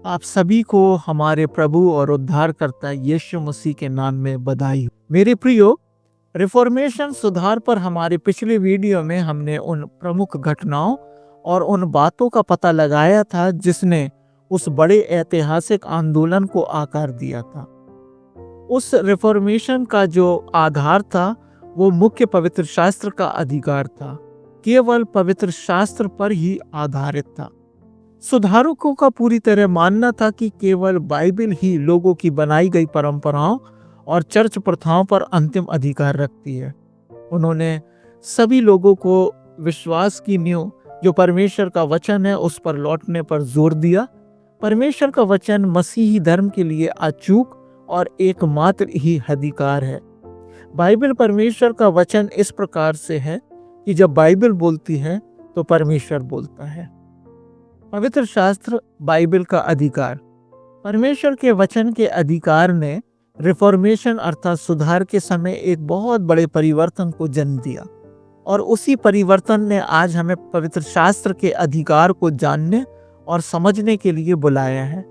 आप सभी को हमारे प्रभु और उद्धारकर्ता यीशु मसीह के नाम में बधाई हो। मेरे प्रियो, रिफॉर्मेशन सुधार पर हमारे पिछले वीडियो में हमने उन प्रमुख घटनाओं और उन बातों का पता लगाया था जिसने उस बड़े ऐतिहासिक आंदोलन को आकार दिया था। उस रिफॉर्मेशन का जो आधार था वो मुख्य पवित्र शास्त्र का अधिकार था, केवल पवित्र शास्त्र पर ही आधारित था। सुधारकों का पूरी तरह मानना था कि केवल बाइबल ही लोगों की बनाई गई परंपराओं और चर्च प्रथाओं पर अंतिम अधिकार रखती है। उन्होंने सभी लोगों को विश्वास की नींव जो परमेश्वर का वचन है उस पर लौटने पर जोर दिया। परमेश्वर का वचन मसीही धर्म के लिए अचूक और एकमात्र ही अधिकार है। बाइबल परमेश्वर का वचन इस प्रकार से है कि जब बाइबल बोलती है तो परमेश्वर बोलता है। पवित्र शास्त्र बाइबल का अधिकार, परमेश्वर के वचन के अधिकार ने रिफॉर्मेशन अर्थात सुधार के समय एक बहुत बड़े परिवर्तन को जन्म दिया और उसी परिवर्तन ने आज हमें पवित्र शास्त्र के अधिकार को जानने और समझने के लिए बुलाया है।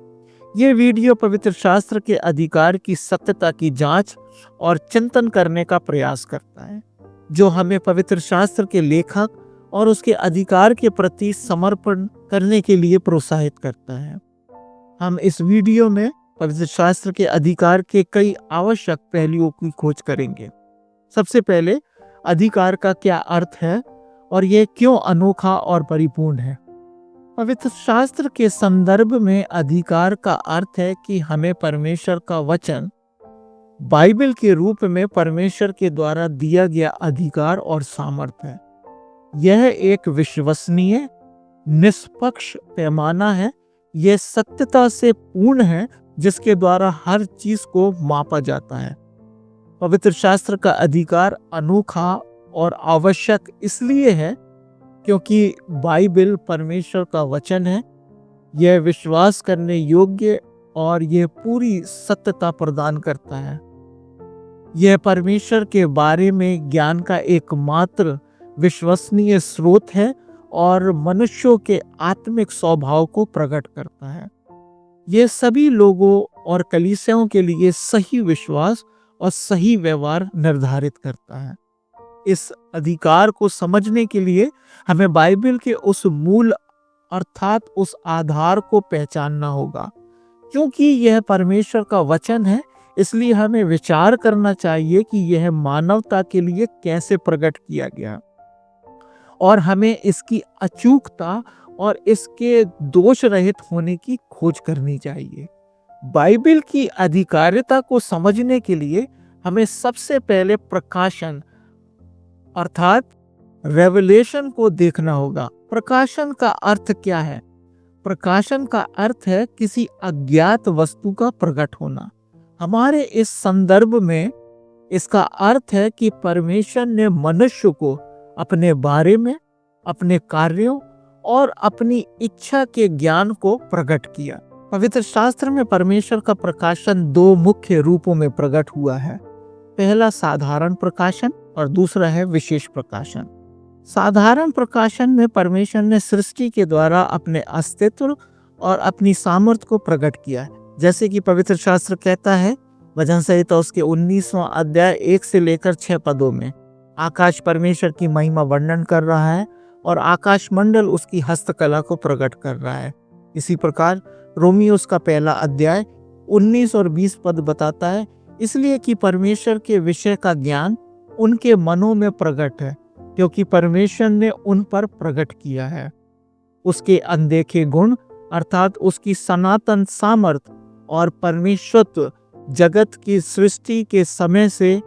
ये वीडियो पवित्र शास्त्र के अधिकार की सत्यता की जांच और चिंतन करने का प्रयास करता है, जो हमें पवित्र शास्त्र के लेखक और उसके अधिकार के प्रति समर्पण करने के लिए प्रोत्साहित करता है। हम इस वीडियो में पवित्र शास्त्र के अधिकार के कई आवश्यक पहलुओं की खोज करेंगे। सबसे पहले, अधिकार का क्या अर्थ है और यह क्यों अनोखा और परिपूर्ण है। पवित्र शास्त्र के संदर्भ में अधिकार का अर्थ है कि हमें परमेश्वर का वचन बाइबल के रूप में परमेश्वर के द्वारा दिया गया अधिकार और सामर्थ्य है। यह एक विश्वसनीय, निष्पक्ष पैमाना है। यह सत्यता से पूर्ण है जिसके द्वारा हर चीज को मापा जाता है। पवित्र शास्त्र का अधिकार अनोखा और आवश्यक इसलिए है क्योंकि बाइबल परमेश्वर का वचन है। यह विश्वास करने योग्य और यह पूरी सत्यता प्रदान करता है। यह परमेश्वर के बारे में ज्ञान का एकमात्र विश्वसनीय स्रोत है और मनुष्यों के आत्मिक स्वभाव को प्रकट करता है। यह सभी लोगों और कलीसियाओं के लिए सही विश्वास और सही व्यवहार निर्धारित करता है। इस अधिकार को समझने के लिए हमें बाइबल के उस मूल अर्थात उस आधार को पहचानना होगा। क्योंकि यह परमेश्वर का वचन है, इसलिए हमें विचार करना चाहिए कि यह मानवता के लिए कैसे प्रकट किया गया और हमें इसकी अचूकता और इसके दोष रहित होने की खोज करनी चाहिए। बाइबल की अधिकारिता को समझने के लिए हमें सबसे पहले प्रकाशन अर्थात रेवलेशन को देखना होगा। प्रकाशन का अर्थ क्या है? प्रकाशन का अर्थ है किसी अज्ञात वस्तु का प्रकट होना। हमारे इस संदर्भ में इसका अर्थ है कि परमेश्वर ने मनुष्य को अपने बारे में, अपने कार्यों और अपनी इच्छा के ज्ञान को प्रकट किया। पवित्र शास्त्र में परमेश्वर का प्रकाशन दो मुख्य रूपों में प्रकट हुआ है। पहला साधारण प्रकाशन और दूसरा है विशेष प्रकाशन। साधारण प्रकाशन में परमेश्वर ने सृष्टि के द्वारा अपने अस्तित्व और अपनी सामर्थ्य को प्रकट किया है। जैसे कि पवित्र शास्त्र कहता है, वचन संहिता उसके 19वां अध्याय 1 से लेकर 6 पदों में, आकाश परमेश्वर की महिमा वर्णन कर रहा है और आकाश मंडल उसकी हस्तकला को प्रकट कर रहा है। इसी प्रकार रोमियो उसका पहला अध्याय 19 और 20 पद बताता है, इसलिए कि परमेश्वर के विषय का ज्ञान उनके मनों में प्रकट है क्योंकि परमेश्वर ने उन पर प्रकट किया है। उसके अनदेखे गुण अर्थात उसकी सनातन सामर्थ्य और परमेश्वरत्व जगत की सृष्टि के समय से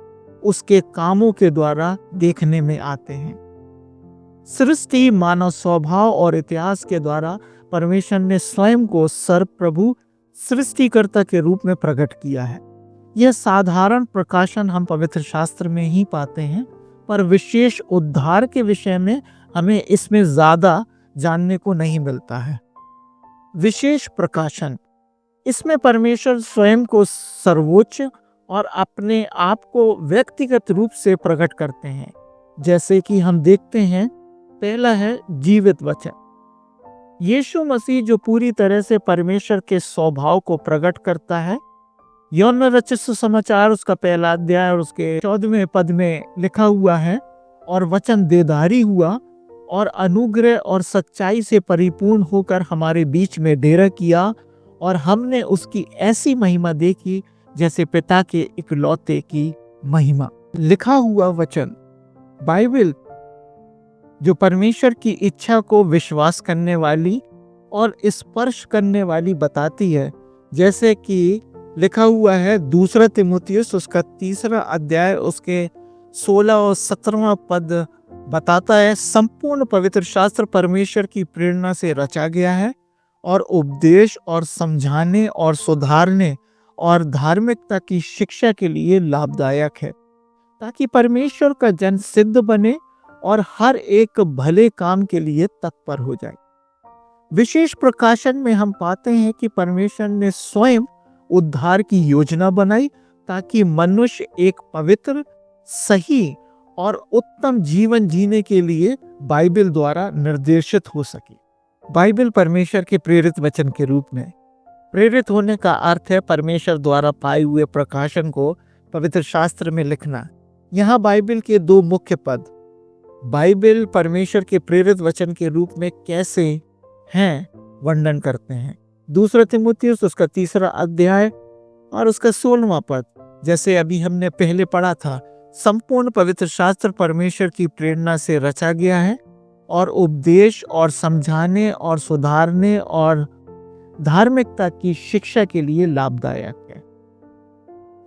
उसके कामों के द्वारा देखने में आते हैं। सृष्टि, मानव स्वभाव और इतिहास के द्वारा परमेश्वर ने स्वयं को सर्वप्रभु सृष्टिकर्ता के रूप में प्रकट किया है। यह साधारण प्रकाशन हम पवित्र शास्त्र में ही पाते हैं, पर विशेष उद्धार के विषय में हमें इसमें ज्यादा जानने को नहीं मिलता है। विशेष प्रकाशन, इसमें परमेश्वर स्वयं को सर्वोच्च और अपने आप को व्यक्तिगत रूप से प्रकट करते हैं। जैसे कि हम देखते हैं, पहला है जीवित वचन। यीशु मसीह जो पूरी तरह से परमेश्वर के स्वभाव को प्रकट करता है। यूहन्ना रचित सुसमाचार उसका पहला अध्याय और उसके 14वें पद में लिखा हुआ है, और वचन देहधारी हुआ और अनुग्रह और सच्चाई से परिपूर्ण होकर हमारे बीच में डेरा किया, और हमने उसकी ऐसी महिमा देखी जैसे पिता के इकलौते की महिमा। लिखा हुआ वचन बाइबल जो परमेश्वर की इच्छा को विश्वास करने वाली और स्पर्श करने वाली बताती है। जैसे कि लिखा हुआ है दूसरा तीमुथियुस उसका 3 अध्याय उसके 16 और 17वां पद बताता है, संपूर्ण पवित्र शास्त्र परमेश्वर की प्रेरणा से रचा गया है और उपदेश और समझाने और सुधारने और धार्मिकता की शिक्षा के लिए लाभदायक है, ताकि परमेश्वर का जन सिद्ध बने और हर एक भले काम के लिए तत्पर हो जाए। विशेष प्रकाशन में हम पाते हैं कि परमेश्वर ने स्वयं उद्धार की योजना बनाई, ताकि मनुष्य एक पवित्र, सही और उत्तम जीवन जीने के लिए बाइबल द्वारा निर्देशित हो सके। बाइबल परमेश्वर के प्रेरित वचन के रूप में, प्रेरित होने का अर्थ है परमेश्वर द्वारा पाए हुए प्रकाशन को पवित्र शास्त्र में लिखना। यहाँ बाइबल के 2 मुख्य पद बाइबल परमेश्वर के प्रेरित वचन के रूप में कैसे हैं वर्णन करते हैं। दूसरा तीमुथियुस उसका 3 अध्याय और उसका 16वां पद, जैसे अभी हमने पहले पढ़ा था, संपूर्ण पवित्र शास्त्र परमेश्वर की प्रेरणा से रचा गया है और उपदेश और समझाने और सुधारने और धार्मिकता की शिक्षा के लिए लाभदायक है।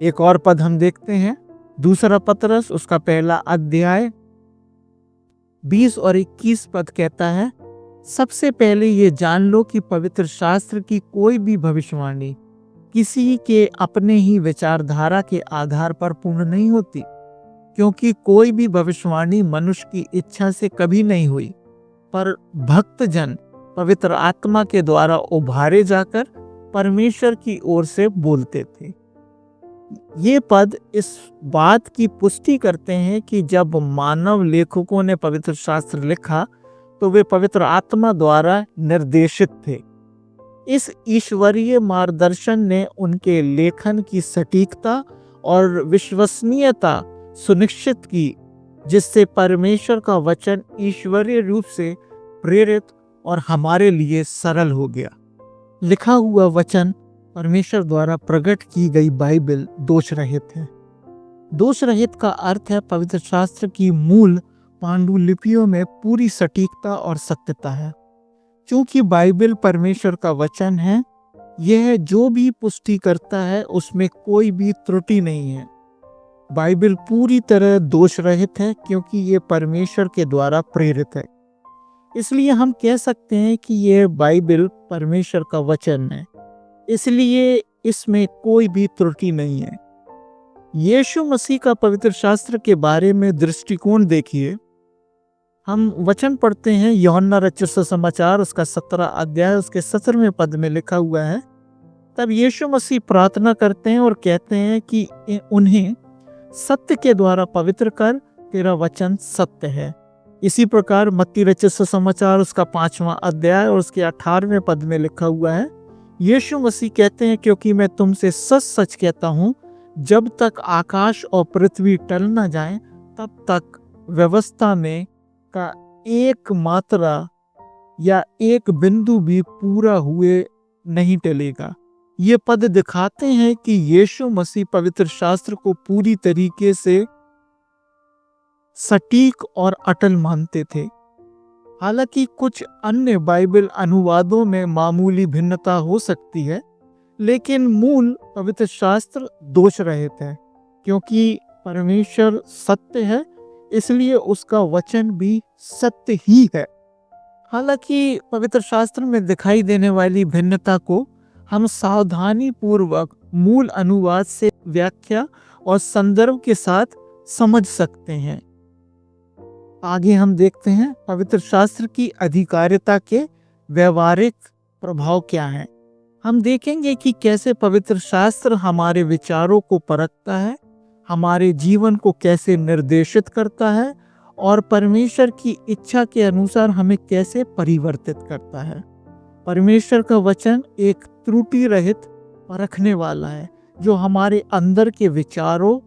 एक और पद हम देखते हैं, दूसरा पतरस उसका पहला अध्याय 20 और 21 पद कहता है, सबसे पहले ये जान लो कि पवित्र शास्त्र की कोई भी भविष्यवाणी किसी के अपने ही विचारधारा के आधार पर पूर्ण नहीं होती, क्योंकि कोई भी भविष्यवाणी मनुष्य की इच्छा से कभी नहीं हुई, पर भक्तजन पवित्र आत्मा के द्वारा उभारे जाकर परमेश्वर की ओर से बोलते थे। ये पद इस बात की पुष्टि करते हैं कि जब मानव लेखकों ने पवित्र शास्त्र लिखा तो वे पवित्र आत्मा द्वारा निर्देशित थे। इस ईश्वरीय मार्गदर्शन ने उनके लेखन की सटीकता और विश्वसनीयता सुनिश्चित की, जिससे परमेश्वर का वचन ईश्वरीय रूप से प्रेरित और हमारे लिए सरल हो गया। लिखा हुआ वचन परमेश्वर द्वारा प्रकट की गई बाइबल दोष रहित है। दोष रहित का अर्थ है पवित्र शास्त्र की मूल पांडुलिपियों में पूरी सटीकता और सत्यता है। क्योंकि बाइबल परमेश्वर का वचन है, यह जो भी पुष्टि करता है उसमें कोई भी त्रुटि नहीं है। बाइबल पूरी तरह दोष रहित है क्योंकि ये परमेश्वर के द्वारा प्रेरित है। इसलिए हम कह सकते हैं कि यह बाइबल परमेश्वर का वचन है, इसलिए इसमें कोई भी त्रुटि नहीं है। यीशु मसीह का पवित्र शास्त्र के बारे में दृष्टिकोण देखिए। हम वचन पढ़ते हैं यूहन्ना रचित सुसमाचार उसका 17 अध्याय उसके 17वें पद में लिखा हुआ है, तब यीशु मसीह प्रार्थना करते हैं और कहते हैं कि उन्हें सत्य के द्वारा पवित्र कर, तेरा वचन सत्य है। इसी प्रकार मत्ती रचित सुसमाचार उसका 5वां अध्याय और उसके 18वें पद में लिखा हुआ है, यीशु मसीह कहते हैं क्योंकि मैं तुमसे सच सच कहता हूँ, जब तक आकाश और पृथ्वी टल न जाए तब तक व्यवस्था में का एक मात्रा या एक बिंदु भी पूरा हुए नहीं टलेगा। ये पद दिखाते हैं कि यीशु मसीह पवित्र शास्त्र को पूरी तरीके से सटीक और अटल मानते थे। हालांकि कुछ अन्य बाइबल अनुवादों में मामूली भिन्नता हो सकती है, लेकिन मूल पवित्र शास्त्र दोष रहित है। क्योंकि परमेश्वर सत्य है, इसलिए उसका वचन भी सत्य ही है। हालांकि पवित्र शास्त्र में दिखाई देने वाली भिन्नता को हम सावधानी पूर्वक मूल अनुवाद से व्याख्या और संदर्भ के साथ समझ सकते हैं। आगे हम देखते हैं पवित्र शास्त्र की अधिकारिता के व्यवहारिक प्रभाव क्या हैं। हम देखेंगे कि कैसे पवित्र शास्त्र हमारे विचारों को परखता है, हमारे जीवन को कैसे निर्देशित करता है और परमेश्वर की इच्छा के अनुसार हमें कैसे परिवर्तित करता है। परमेश्वर का वचन एक त्रुटि रहित परखने वाला है, जो हमारे अंदर के विचारों,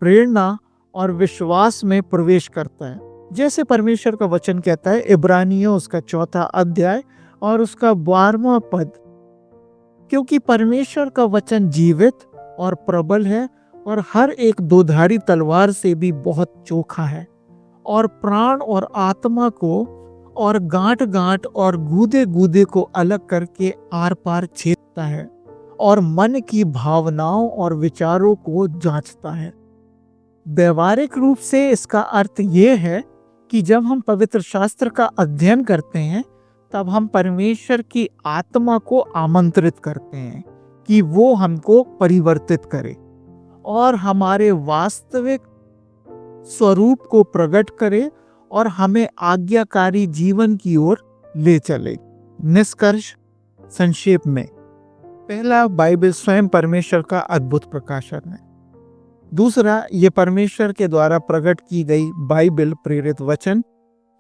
प्रेरणा और विश्वास में प्रवेश करता है। जैसे परमेश्वर का वचन कहता है इब्रानियों उसका 4 अध्याय और उसका 12वां पद, क्योंकि परमेश्वर का वचन जीवित और प्रबल है और हर एक दोधारी तलवार से भी बहुत चोखा है और प्राण और आत्मा को और गांठ गांठ और गूदे गूदे को अलग करके आर पार छेदता है और मन की भावनाओं और विचारों को जांचता है। व्यवहारिक रूप से इसका अर्थ यह है कि जब हम पवित्र शास्त्र का अध्ययन करते हैं तब हम परमेश्वर की आत्मा को आमंत्रित करते हैं कि वो हमको परिवर्तित करे और हमारे वास्तविक स्वरूप को प्रकट करे और हमें आज्ञाकारी जीवन की ओर ले चले। निष्कर्ष संक्षेप में, पहला, बाइबल स्वयं परमेश्वर का अद्भुत प्रकाशन है। दूसरा, ये परमेश्वर के द्वारा प्रकट की गई बाइबल प्रेरित वचन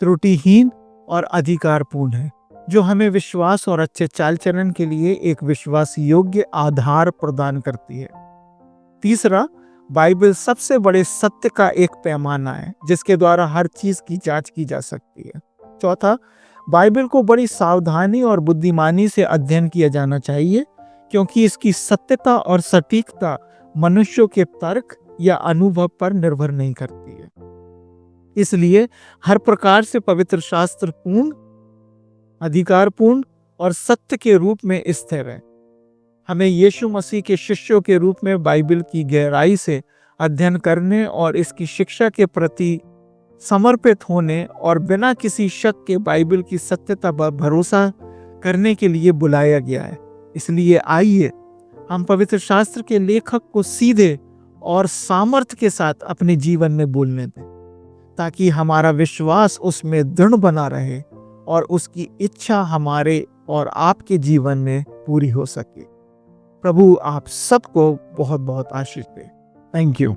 त्रुटिहीन और अधिकारपूर्ण है, जो हमें विश्वास और अच्छे चाल चलन के लिए एक विश्वास योग्य आधार प्रदान करती है। तीसरा, बाइबल सबसे बड़े सत्य का एक पैमाना है जिसके द्वारा हर चीज की जांच की जा सकती है। चौथा, बाइबल को बड़ी सावधानी और बुद्धिमानी से अध्ययन किया जाना चाहिए, क्योंकि इसकी सत्यता और सटीकता मनुष्यों के तर्क या अनुभव पर निर्भर नहीं करती है। इसलिए हर प्रकार से पवित्र शास्त्र पूर्ण, अधिकारपूर्ण और सत्य के रूप में स्थिर है। हमें यीशु मसीह के शिष्यों के रूप में बाइबल की गहराई से अध्ययन करने और इसकी शिक्षा के प्रति समर्पित होने और बिना किसी शक के बाइबल की सत्यता पर भरोसा करने के लिए बुलाया गया है। इसलिए आइए हम पवित्र शास्त्र के लेखक को सीधे और सामर्थ्य के साथ अपने जीवन में बोलने दें, ताकि हमारा विश्वास उसमें दृढ़ बना रहे और उसकी इच्छा हमारे और आपके जीवन में पूरी हो सके। प्रभु आप सबको बहुत बहुत आशीष दे। Thank you.